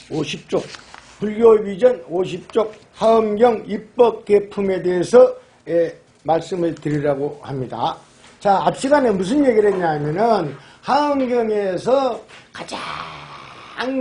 50쪽 불교위전 50쪽 하엄경 입법계품에 대해서 말씀을 드리려고 합니다. 자, 앞 시간에 무슨 얘기를 했냐면은 하엄경에서 가장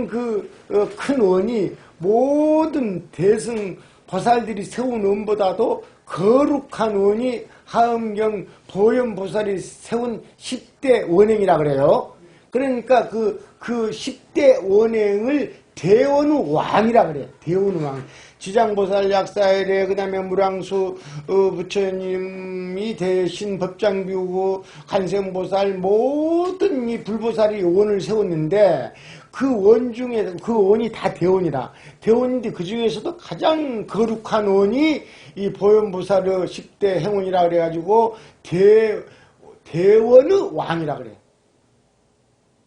큰 원이 모든 대승 보살들이 세운 원보다도 거룩한 원이 하엄경 보현보살이 세운 10대 원행이라 그래요. 그러니까 그 10대 원행을 대원의 왕이라 그래요. 대원의 왕. 지장보살 약사이래, 그 다음에 무량수 부처님이 대신 법장비우고 간생보살 모든 이 불보살이 원을 세웠는데 그 원 중에 그 원이 다 대원이다. 대원인데 그 중에서도 가장 거룩한 원이 이 보현보살의 10대 행원이라 그래가지고 대원의 왕이라 그래.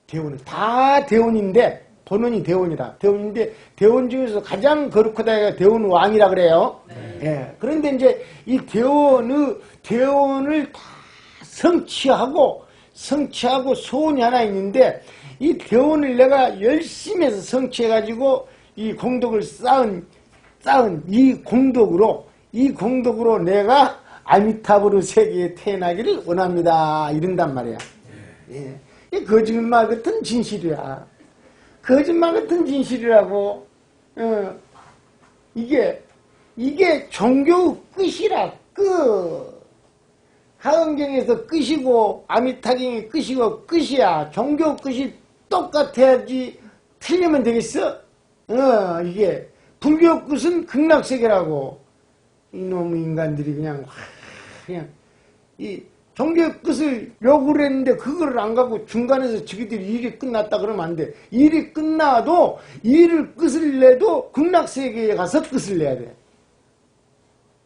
대원은 다 대원인데 본원이 대원이다. 대원인데 대원 중에서 가장 거룩하다 해가 대원 왕이라 그래요. 네. 예. 그런데 이제 이 대원을 다 성취하고 소원이 하나 있는데 이 대원을 내가 열심히 해서 성취해가지고 이 공덕을 쌓은 이 공덕으로 내가 아미타불의 세계에 태어나기를 원합니다. 이런단 말이야. 예. 이 거짓말 같은 진실이야. 거짓말 같은 진실이라고. 이게 종교의 끝이라. 끝. 하엄경에서 끝이고 아미타경이 끝이고 끝이야. 종교 끝이 똑같아야지 틀리면 되겠어? 이게 불교 끝은 극락세계라고. 이놈 인간들이 그냥 이 종교의 끝을 요구를 했는데 그걸 안 가고 중간에서 저기들이 일이 끝났다 그러면 안 돼. 일이 끝나도 일을 끝을 내도 극락세계에 가서 끝을 내야 돼.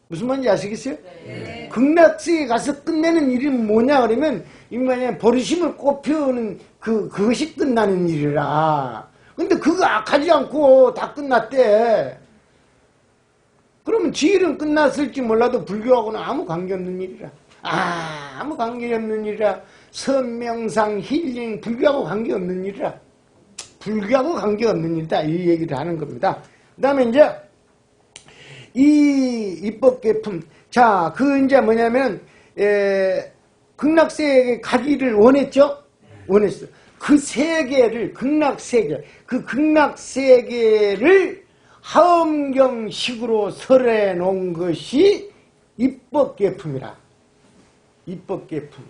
무슨 말인지 아시겠어요? 네. 극락세계에 가서 끝내는 일이 뭐냐 그러면 인간의 버리심을 꽃피우는 그것이 끝나는 일이라. 근데 그거 악하지 않고 다 끝났대. 그러면 지 일은 끝났을지 몰라도 불교하고는 아무 관계없는 일이라. 아무 관계없는 일이라. 선명상, 힐링, 불교하고 관계없는 일이라. 불교하고 관계없는 일이다. 이 얘기를 하는 겁니다. 그 다음에 이제 이 입법계품. 자, 이제 뭐냐면 극락세계에 가기를 원했죠? 원했어. 그 세계를 극락세계를 하엄경식으로 설해 놓은 것이 입법계품이라. 입법계품.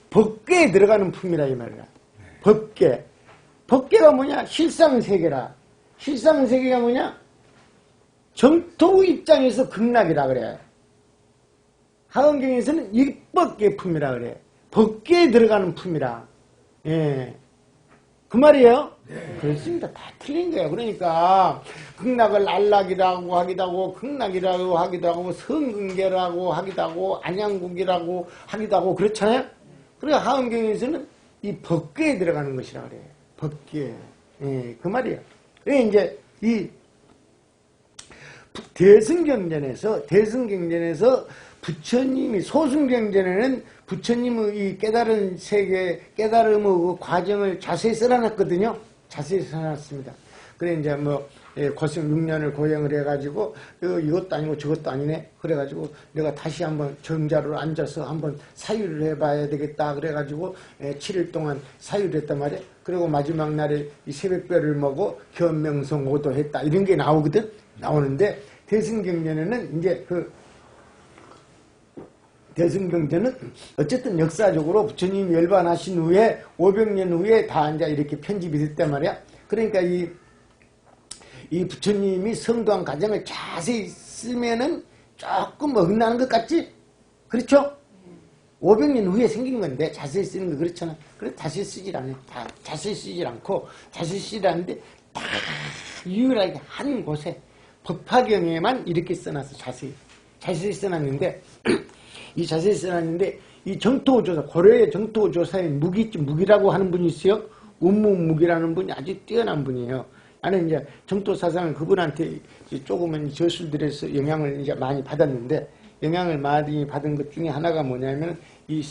법계에 들어가는 품이라 이 말이야. 법계. 법계가 뭐냐? 실상세계라. 실상세계가 뭐냐? 정토 입장에서 극락이라 그래. 하엄경에서는 입법계품이라 그래. 법계에 들어가는 품이라. 예. 그 말이에요? 네. 그렇습니다. 다 틀린 거예요. 그러니까 극락을 안락이라고 하기도 하고 극락이라고 하기도 하고 성근계라고 하기도 하고 안양국이라고 하기도 하고 그렇잖아요. 그래서 하엄경에서는 이 법계에 들어가는 것이라 그래요. 법계. 예, 그 말이에요. 그래서 이제 이 대승경전에서 부처님이 소승경전에는 부처님의 이 깨달은 세계, 깨달음의 그 과정을 자세히 써놨거든요. 자세히 써놨습니다. 그래, 이제 고생 6년을 고행을 해가지고, 이것도 아니고 저것도 아니네. 그래가지고, 내가 다시 한번 정자로 앉아서 한번 사유를 해봐야 되겠다. 그래가지고, 7일 동안 사유를 했단 말이에요. 그리고 마지막 날에 이 새벽별을 먹고, 견명성 오도했다. 이런 게 나오거든? 나오는데, 대승경전에는 이제 대승경전은 어쨌든 역사적으로 부처님이 열반하신 후에 500년 후에 다 이제 이렇게 편집이 됐단 말이야. 그러니까 이 부처님이 성도한 과정을 자세히 쓰면은 조금 어긋나는 것 같지? 그렇죠? 500년 후에 생긴 건데 자세히 쓰는 거 그렇잖아. 그래 자세히 쓰질 않아요. 다 자세히 쓰질 않고 자세히 쓰질 않는데 다 유일하게 한 곳에 법화경에만 이렇게 써놨어. 자세히 써놨는데 이 자세히 써놨는데 이 정토조사 고려의 정토조사의 무기라고 하는 분이 있어요. 운무무기라는 분이 아주 뛰어난 분이에요. 나는 이제 정토사상을 그분한테 조금은 저술들에서 영향을 이제 많이 받았는데 영향을 많이 받은 것 중에 하나가 뭐냐면 이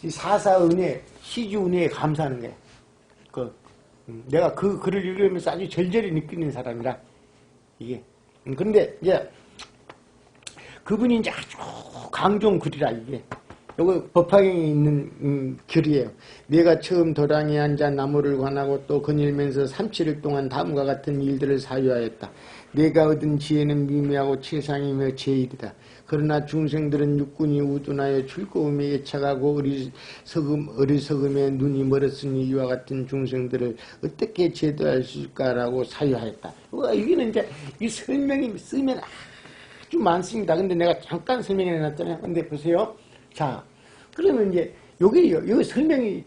사사은혜, 시주은혜에 감사하는 거예요. 내가 그 글을 읽으면서 아주 절절히 느끼는 사람이라, 이게. 그런데 이제, 그분이 이제 아주 강종 글이라, 이게. 요거 법화경에 있는 글이에요. 내가 처음 도량에 앉아 나무를 관하고 또 거닐면서 37일 동안 다음과 같은 일들을 사유하였다. 내가 얻은 지혜는 미미하고 최상이며 제일이다. 그러나 중생들은 육군이 우둔하여 즐거움에 예착하고 어리석음에 눈이 멀었으니 이와 같은 중생들을 어떻게 제도할 수 있을까라고 사유하였다. 여기는 이제 이 설명이 쓰면 아주 많습니다. 근데 내가 잠깐 설명해 놨잖아요. 근데 보세요. 자, 그러면 이제 여기 설명이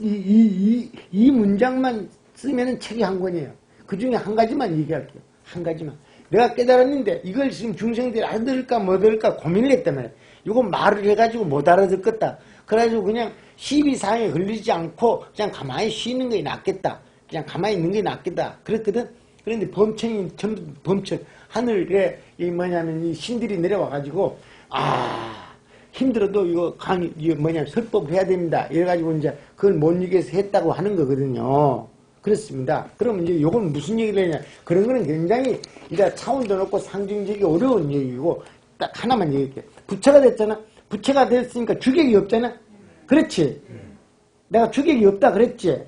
이 문장만 쓰면은 책이 한 권이에요. 그 중에 한 가지만 얘기할게요. 한 가지만. 내가 깨달았는데 이걸 지금 중생들이 알아들을까 못 들을까 고민을 했단 말이에요. 이거 말을 해가지고 못 알아듣겠다. 그래가지고 그냥 시비사항에 걸리지 않고 그냥 가만히 쉬는 게 낫겠다. 그냥 가만히 있는 게 낫겠다. 그랬거든. 그런데 범청이 전부 범청. 하늘에 이 뭐냐면 이 신들이 내려와가지고 힘들어도 이거 설법을 해야 됩니다. 이래가지고 이제 그걸 못 이겨서 했다고 하는 거거든요. 그렇습니다. 그러면 이제 요건 무슨 얘기를 하냐. 그런 거는 굉장히 이제 차원도 높고 상징적이 어려운 얘기고 딱 하나만 얘기할게. 부처가 됐잖아. 부처가 됐으니까 주객이 없잖아. 그렇지. 내가 주객이 없다 그랬지.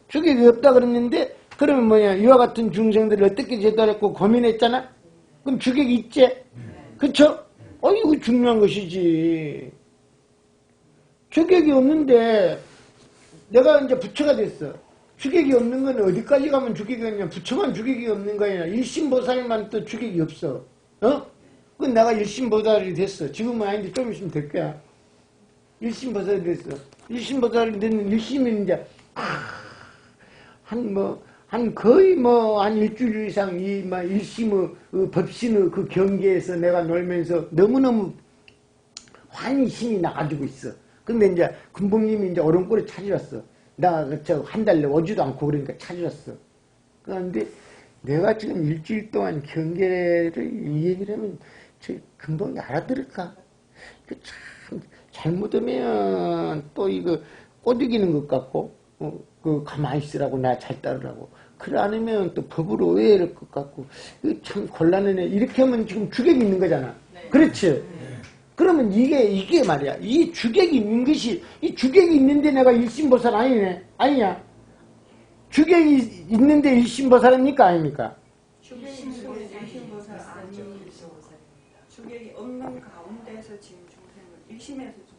주객이 없다 그랬는데 그러면 뭐냐. 이와 같은 중생들을 어떻게 제도했고 고민했잖아. 그럼 주객이 있지. 그쵸? 이거 중요한 것이지. 주객이 없는데 내가 이제 부처가 됐어. 주객이 없는 건 어디까지 가면 주객이 없냐. 부처만 주객이 없는 거 아니야. 일심보살만 또 주객이 없어. 그건 내가 일심보살이 됐어. 지금은 아닌데 좀 있으면 될 거야. 일심보살이 됐어. 일심보살이 됐는 일심이 이제 거의 한 일주일 이상 일심의 법신의 그 경계에서 내가 놀면서 너무너무 환희심이 나가지고 있어. 근데 이제 금봉님이 이제 얼음골에 찾으셨어. 나 한 달 오지도 않고 그러니까 찾으셨어. 그런데 내가 지금 일주일 동안 경계를 이 얘기를 하면 저 금봉이 알아들을까? 참 잘못하면 또 이거 꼬드기는 것 같고 가만히 있으라고 나 잘 따르라고. 그래 않으면 또 법으로 오해할 것 같고 참 곤란하네. 이렇게 하면 지금 주객이 있는 거잖아. 네. 그렇지? 네. 그러면 이게 말이야. 이 주객이 있는 것이 이 주객이 있는데 내가 일심보살 아니네. 아니냐? 주객이 있는데 일심보살입니까? 아닙니까? 일심보살 아니죠. 주객이 없는 가운데서 지금 중생을 일심에서 중생.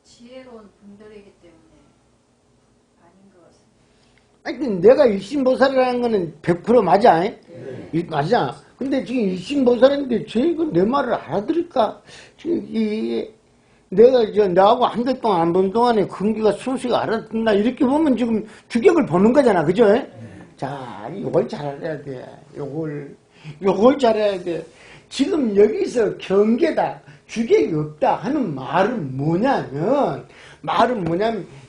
지혜로운 분들이기 때문에 아닌 것 같습니다. 아니, 내가 일심보살이라는 거는 100% 맞아. 네. 맞아. 근데 지금 일심보살인데 쟤가 내 말을 알아들을까? 지금 내가 나하고 한 달 동안 안 본 동안에 근기가 순수가 알아듣나? 이렇게 보면 지금 주객을 보는 거잖아. 그죠? 자, 요걸 잘 알아야 돼. 요걸 잘해야 돼. 지금 여기서 경계다. 주객이 없다 하는 말은 뭐냐면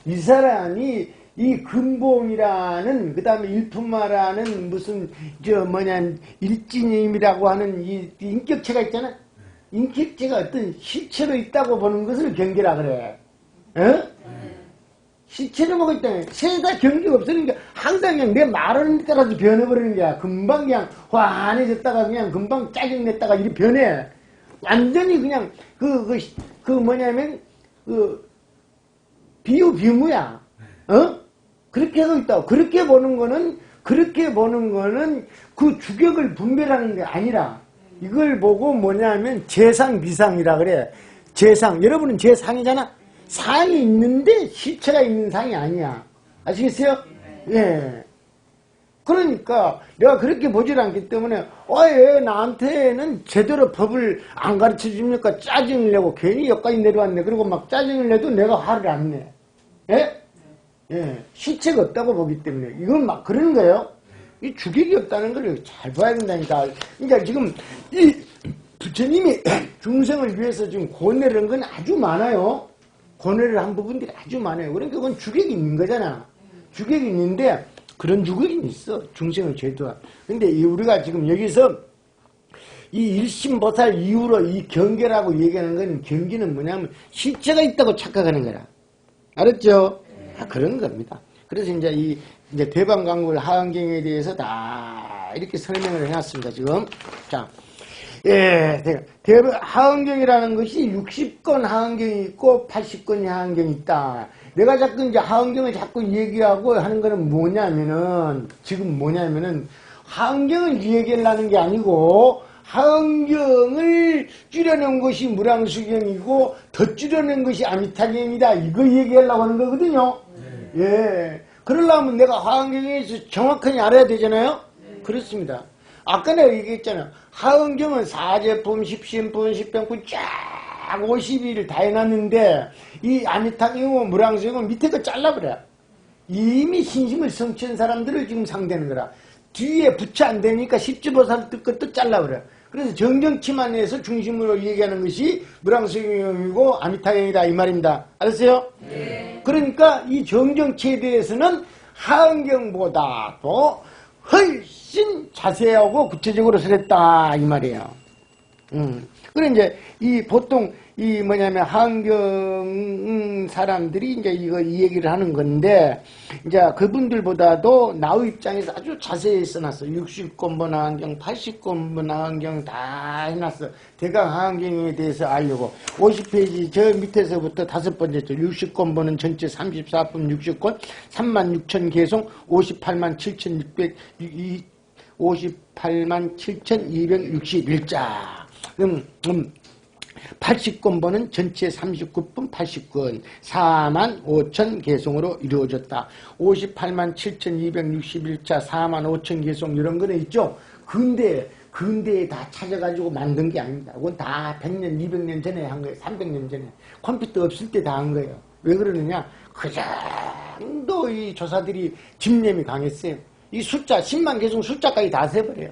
이 사람이 이 근봉이라는 그 다음에 일품마라는 무슨 일진임이라고 하는 이 인격체가 있잖아. 인격체가 어떤 실체로 있다고 보는 것을 경계라 그래. 실체로 보고 있다면 세다 경계가 없으니까 항상 그냥 내 말하는 데 따라서 변해버리는 거야. 금방 그냥 환해졌다가 그냥 금방 짜증냈다가 이렇게 변해. 완전히 그냥 비유비무야. 그렇게 하고 있다고. 그렇게 보는 거는 그 주격을 분별하는 게 아니라 이걸 보고 뭐냐면 재상비상이라 그래. 재상. 여러분은 재상이잖아. 상이 있는데 실체가 있는 상이 아니야. 아시겠어요? 예. 그러니까 내가 그렇게 보질 않기 때문에 왜 나한테는 제대로 법을 안 가르쳐 줍니까? 짜증을 내고 괜히 여기까지 내려왔네. 그리고 막 짜증을 내도 내가 화를 안 내. 예? 예. 실체가 없다고 보기 때문에 이건 막 그러는 거예요. 이 주객이 없다는 걸 잘 봐야 된다니까. 그러니까 지금 이 부처님이 중생을 위해서 지금 고뇌를 한 건 아주 많아요. 고뇌를 한 부분들이 아주 많아요. 그러니까 그건 주객이 있는 거잖아. 주객이 있는데 그런 주객이 있어. 중생을 제도한. 근데 우리가 지금 여기서 이 일심보살 이후로 이 경계라고 얘기하는 건 경계는 뭐냐면 실체가 있다고 착각하는 거라. 알았죠? 다 그런 겁니다. 그래서 이제 대방광물 하원경에 대해서 다 이렇게 설명을 해놨습니다. 지금. 자, 예, 하원경이라는 것이 60권 하원경이 있고 80권 하원경이 있다. 내가 자꾸 이제 하원경을 자꾸 얘기하고 하는 거는 뭐냐면은, 지금 뭐냐면은, 하원경을 얘기하려는 게 아니고, 하원경을 줄여놓은 것이 무량수경이고, 더 줄여놓은 것이 아미타경이다. 이거 얘기하려고 하는 거거든요. 예. 그러려면 내가 하원경에서 정확하게 알아야 되잖아요? 그렇습니다. 아까 내가 얘기했잖아요. 하원경은 4제품, 10신품, 10병품 쫙 50일을 다 해놨는데 이 아미타경은 무량수경은 밑에 거 잘라버려. 이미 신심을 성취한 사람들을 지금 상대하는 거라. 뒤에 붙여 안 되니까 십지보살 것도 잘라버려. 그래서 정정치만 해서 중심으로 얘기하는 것이 무량수경이고 아미타경이다 이 말입니다. 알았어요? 네. 그러니까 이 정정치에 대해서는 하원경보다도 훨씬 자세하고 구체적으로 설했다 이 말이에요. 그래 이제 이 보통 이 뭐냐면 하원경 사람들이 이제 이 얘기를 하는 건데 이제 그분들보다도 나의 입장에서 아주 자세히 써놨어. 60권분 하원경, 80권분 하원경 다 해놨어. 대강 하원경에 대해서 알려고 50페이지 저 밑에서부터 5번째 줄 60권분은 전체 34분 60권 36,000 개송 58만 7,600 58만 7,261자 80권번은 전체 39분 80권 4만 5천 개송으로 이루어졌다. 58만 7,261자 4만 5천 개송 이런 거는 있죠. 근대에 다 찾아가지고 만든 게 아닙니다. 그건 다 100년 200년 전에 한 거예요. 300년 전에 컴퓨터 없을 때 다 한 거예요. 왜 그러느냐, 그 정도 이 조사들이 집념이 강했어요. 이 숫자 10만 개송 숫자까지 다 세버려요.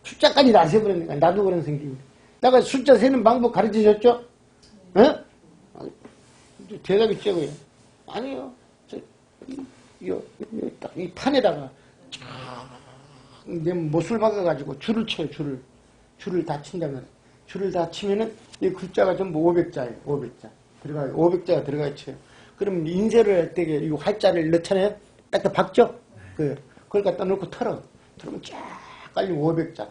숫자까지 다 세버리니까 나도 그런 생각입니다. 내가 숫자 세는 방법 가르쳐줬죠? 어? 대답이 째고요. 아니요. 이 판에다가 내 못을 박아가지고 줄을 쳐요. 줄을 다 친다면 줄을 다 치면은 이 글자가 전부 500자예요. 500자 들어가요. 500자가 들어가 쳐요. 그럼 인쇄를 할 때 이 활자를 넣잖아요. 딱 박죠? 그걸 갖다 놓고 털어. 털으면 쫙 깔리면 500자.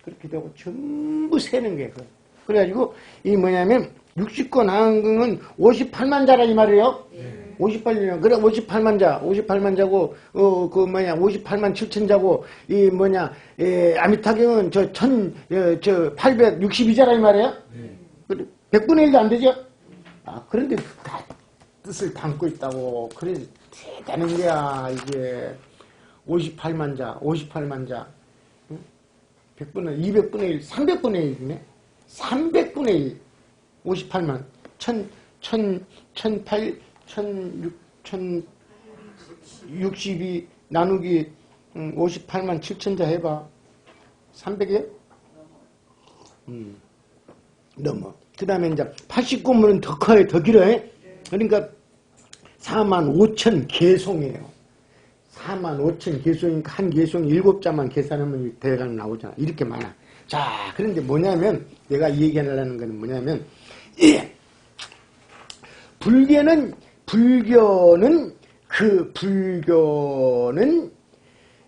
그렇게 되고 전부 세는 게 그래. 그래가지고 이 뭐냐면 60권 하원경은 58만 자라 이 말이에요. 58만 그래 58만 자고 58만 7천 자고 이 아미타경은 저 862자라 이 말이에요. 100분의 1도 안 되죠. 그런데 다 뜻을 담고 있다고. 그래서 대단한 거야 이게. 58만 자 100분의 200분의 1, 300분의 1이네. 300분의 1, 58만, 1062 나누기 58만 7천자 해봐. 300이요? 넘어. 그 다음에 이제 89문은 더 커요, 더 길어요. 그러니까 4만 5천 개송이에요. 4만 5천 개송이니까 한 개송이 7자만 계산하면 대강 나오잖아. 이렇게 많아. 자, 그런데 뭐냐면, 내가 이 얘기하려는 거는 뭐냐면, 불교는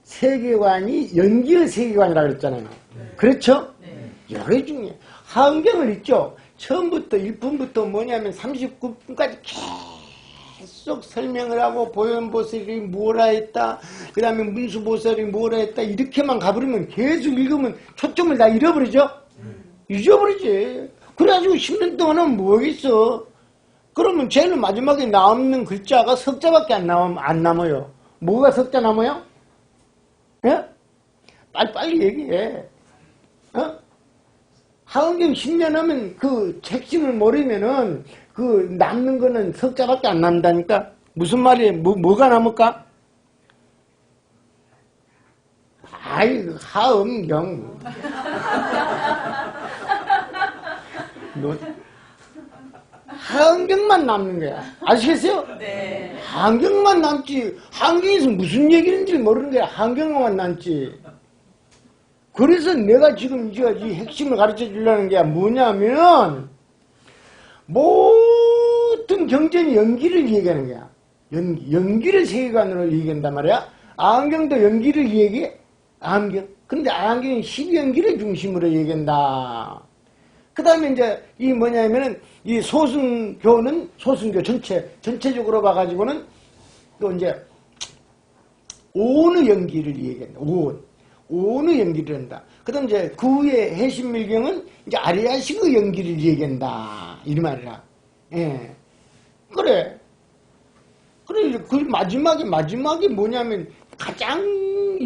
세계관이 연기의 계세계관이라고 그랬잖아요. 그렇죠? 여러 중에. 하원경을 있죠. 처음부터 1분부터 뭐냐면 39분까지 계속 설명을 하고 보현보살이 뭐라 했다, 그 다음에 문수보살이 뭐라 했다, 이렇게만 가버리면 계속 읽으면 초점을 다 잃어버리죠? 잊어버리지. 그래가지고 10년 동안은 뭐겠어? 그러면 제일 마지막에 남는 글자가 석자밖에 안 남아요. 뭐가 석자 남아요? 예? 빨리 얘기해. 하원경 10년 하면 그 핵심을 모르면은 그 남는 거는 석자밖에 안 남다니까. 무슨 말이에요? 뭐가 남을까? 아이, 하엄경. 하엄경만 남는 거야. 아시겠어요? 네. 하엄경만 남지. 하엄경에서 무슨 얘기인지 모르는 거야. 하엄경만 남지. 그래서 내가 지금 이 핵심을 가르쳐 주려는 게 뭐냐면, 모든 붙은 경전이 연기를 얘기하는 거야. 연기를 세계관으로 얘기한단 말이야. 아한경도 연기를 얘기해. 아한경. 근데 아한경이 12연기를 중심으로 얘기한다. 그 다음에 이제 이 뭐냐면은 이 소승교는 소승교 전체적으로 봐가지고는 또 이제 오의 연기를 얘기한다. 오의 연기를 한다. 그 다음 이제 그 후에 해신밀경은 이제 아리아식의 연기를 얘기한다. 이 말이라. 예. 그래. 그 마지막이 뭐냐면 가장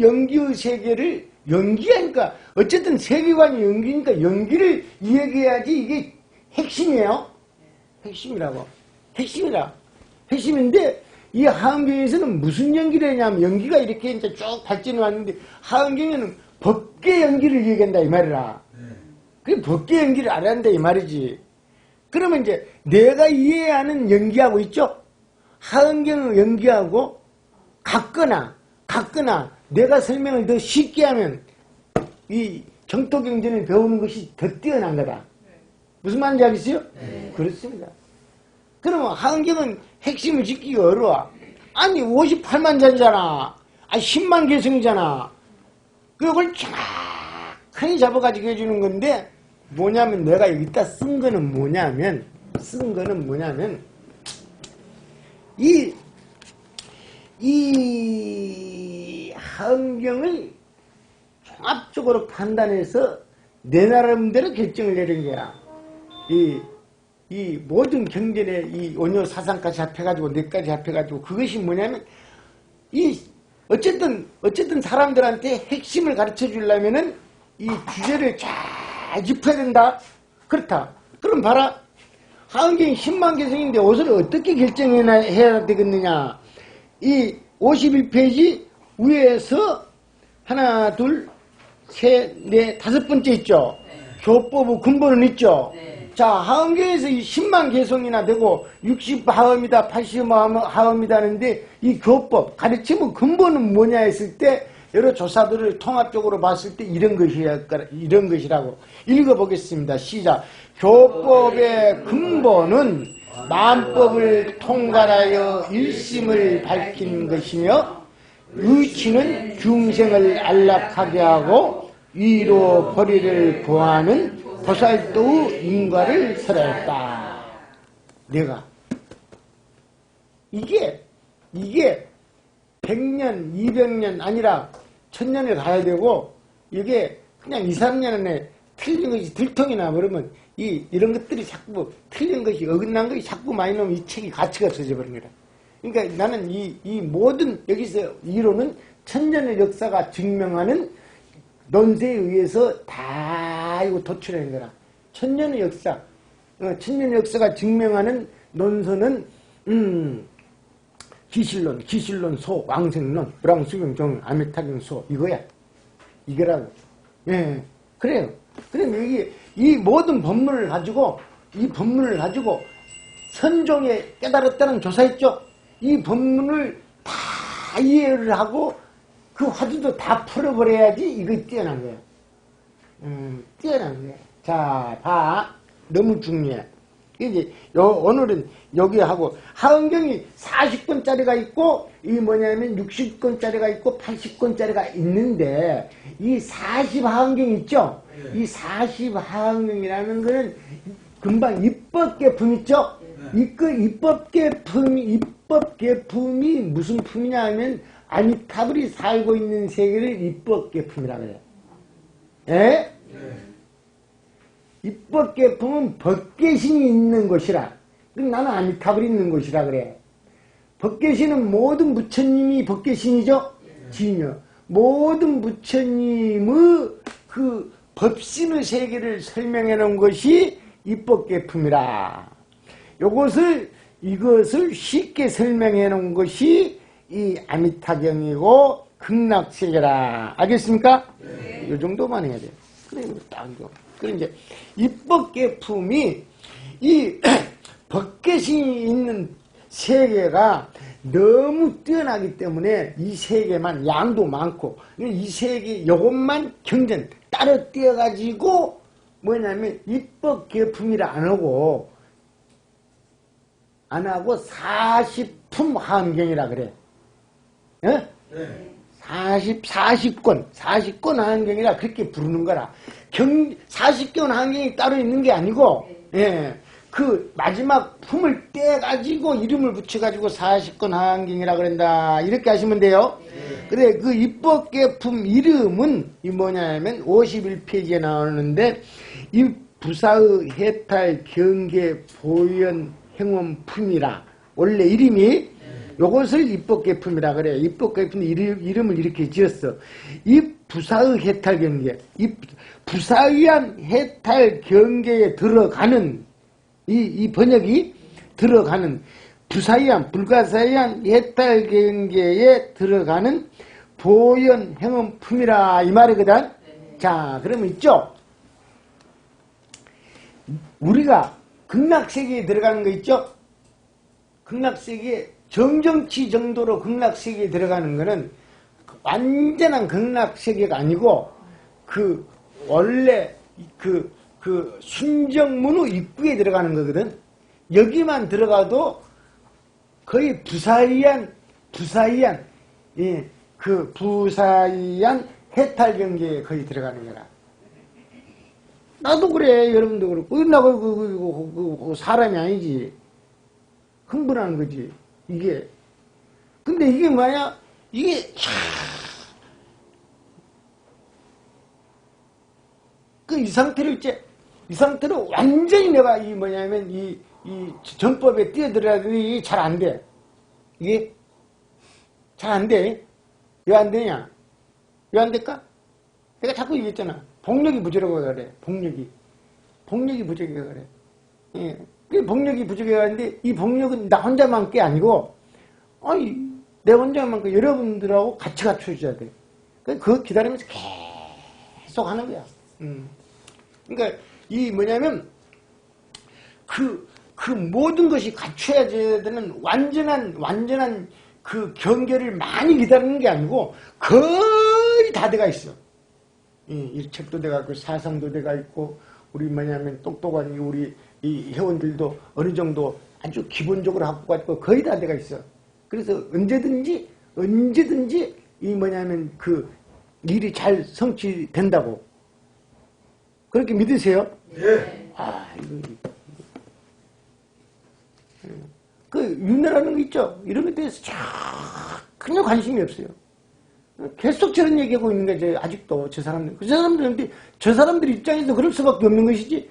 연기의 세계를 연기하니까 어쨌든 세계관이 연기니까 연기를 얘기해야지 이게 핵심이에요. 핵심이라고. 핵심인데 이 하은경에서는 무슨 연기를 하냐면 연기가 이렇게 이제 쭉 발전해 왔는데 하은경에는 법계 연기를 얘기한다 이 말이라. 그 법계 연기를 안 한다 이 말이지. 그러면 이제 내가 이해하는 연기하고 있죠? 하은경을 연기하고 같거나 내가 설명을 더 쉽게 하면 이 정토경전을 배우는 것이 더 뛰어난 거다. 무슨 말인지 알겠어요? 네. 그렇습니다. 그러면 하은경은 핵심을 짓기가 어려워. 아니 58만 자잖아. 10만 개성이잖아. 그걸 정확하게 잡아가지고 해주는 건데 뭐냐면 내가 여기다 쓴 거는 뭐냐면 이 하은경을 종합적으로 판단해서 내 나름대로 결정을 내린 거야. 이 모든 경전의 이 원효 사상까지 합해가지고 내까지 합해가지고 그것이 뭐냐면 어쨌든 사람들한테 핵심을 가르쳐 주려면은 이 주제를 잘 짚어야 된다. 그렇다. 그럼 봐라. 하은경이 10만 개성인데 옷을 어떻게 결정해야 되겠느냐. 이 51페이지 위에서 하나, 둘, 셋, 넷, 다섯 번째 있죠. 교법의 근본은 있죠. 자, 하은경에서 이 10만 개성이나 되고 60하음이다, 80하음이다 하는데 이 교법, 가르침의 근본은 뭐냐 했을 때 여러 조사들을 통합적으로 봤을 때 이런 것이라고 읽어보겠습니다. 시작. 교법의 근본은 만법을 통괄하여 일심을 밝힌 것이며 의치는 중생을 안락하게 하고 위로 벌이를 구하는 보살도의 인과를 설했다. 내가 이게 100년, 200년 아니라 1000년을 가야 되고 이게 그냥 2, 3년 안에 틀린 것이 들통이나 그러면 이런 것들이 자꾸 틀린 것이 어긋난 것이 자꾸 많이 나오면 이 책이 가치가 없어져 버린 거다. 그러니까 나는 이 모든 여기서 이론은 1000년의 역사가 증명하는 논세에 의해서 다 이거 도출한 거라. 1000년의 역사, 1000년의 역사가 증명하는 논서는 기실론, 소, 왕생론, 불황수경, 정, 아미타경소 이거야. 이거라고. 예, 그래요. 그럼 여기 이 모든 법문을 가지고 선종에 깨달았다는 조사했죠. 이 법문을 다 이해를 하고 그 화두도 다 풀어버려야지 이거 뛰어난 거야. 뛰어난 거야. 자, 봐. 너무 중요해. 이제 오늘은 여기 하고 하은경이 40권짜리가 있고 이 뭐냐면 60권짜리가 있고 80권짜리가 있는데 이 40하은경 있죠? 이 40하은경이라는 거는 금방 입법계품 있죠? 입법계품이 무슨 품이냐 하면 아미타불이 살고 있는 세계를 입법계품이라고 해요. 예? 입법계품은 법계신이 있는 곳이라. 나는 아미타불이 있는 곳이라 그래. 법계신은 모든 부처님이 법계신이죠? 지인요. 모든 부처님의 그 법신의 세계를 설명해 놓은 것이 입법계품이라. 이것을 쉽게 설명해 놓은 것이 이 아미타경이고 극락세계라. 알겠습니까? 네. 이 정도만 해야 돼요. 그래, 딱 이거. 그럼 이제 입법계품이 이 법계신이 있는 세계가 너무 뛰어나기 때문에 이 세계만 양도 많고 이 세계 요것만 경전 따로 띄어가지고 뭐냐면 입법계품이라 안 하고 안 하고 40품 하안경이라 그래. 예? 네. 40권 하안경이라 그렇게 부르는 거라. 40권 하안경이 따로 있는 게 아니고, 예. 그 마지막 품을 떼가지고 이름을 붙여가지고 40권 하안경이라 그런다. 이렇게 하시면 돼요. 그래, 그 입법계품 이름은 이 뭐냐면 51페이지에 나오는데, 이 부사의 해탈 경계 보현 행원품이라. 원래 이름이 요것을 입법계품이라 그래. 입법계품 이름을 이렇게 지었어. 이 부사의 해탈 경계, 이 부사의한 해탈 경계에 들어가는 이 번역이 들어가는 부사의한 불가사의한 해탈 경계에 들어가는 보현 행원품이라 이 말이거든. 자, 그러면 있죠. 우리가 극락세계에 들어가는 거 있죠. 극락세계 정정치 정도로 극락세계에 들어가는 거는 완전한 극락세계가 아니고 그 원래 그 순정문호 입구에 들어가는 거거든. 여기만 들어가도 거의 부사의한 예, 그 부사의한 해탈 경계에 거의 들어가는 거라. 나도 그래. 여러분도 그렇고. 나그 사람이 아니지. 흥분하는 거지. 이게. 근데 이게 뭐야? 이게 이 상태로 이 상태로 완전히 내가 이 뭐냐면 이 전법에 뛰어들어야 되니 잘 안 돼. 이게 잘 안 돼. 왜 안 되냐? 왜 안 될까? 내가 자꾸 얘기했잖아. 복력이 부족하고 그래. 복력이 부족해 그래. 예. 그 복력이 부족해 가는데 이 복력은 나 혼자만 게 아니고, 내 혼자만 게 여러분들하고 같이 갖춰줘야 돼. 그거 기다리면서 계속 하는 거야. 그러니까 이 뭐냐면 그 모든 것이 갖춰야 되는 완전한 그 경계를 많이 기다리는 게 아니고 거의 다 돼가 있어. 일책도 돼가 있고 사상도 돼가 있고 우리 뭐냐면 똑똑한 우리 이 회원들도 어느 정도 아주 기본적으로 갖고 있고 거의 다 돼가 있어. 그래서 언제든지 이 뭐냐면 그 일이 잘 성취된다고. 그렇게 믿으세요? 네. 그 윤회라는 거 있죠? 이런 것에 대해서 전혀 관심이 없어요. 계속 저런 얘기하고 있는 거죠. 아직도 저 사람들인데 저 사람들 입장에서 그럴 수밖에 없는 것이지.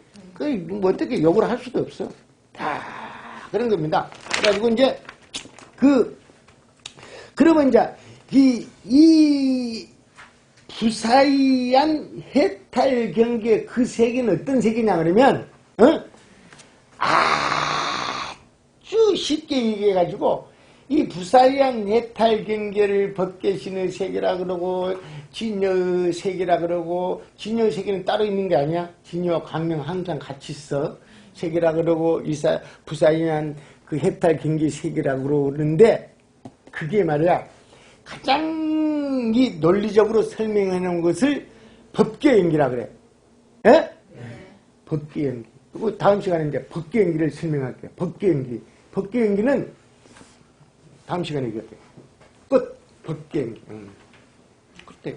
뭐 어떻게 욕을 할 수도 없어. 다 그런 겁니다. 그래가지고 이제 그러면 이제 이 부사의한 해탈 경계 그 세계는 어떤 세계냐 그러면 아주 쉽게 얘기해가지고 이 부사의한 해탈 경계를 벗계신의 세계라 그러고 진여의 세계라 그러고 진여의 세계는 따로 있는 게 아니야. 진여와 광명 항상 같이 있어. 세계라 그러고 부사의한 그 해탈 경계 세계라 그러는데 그게 말이야 가장 이 논리적으로 설명해 놓은 것을 법계연기라 그래. 예? 네. 법계연기. 그리고 다음 시간에 이제 법계연기를 설명할게요. 법계연기. 법계연기는 다음 시간에 얘기할게요. 끝. 법계연기. 그때.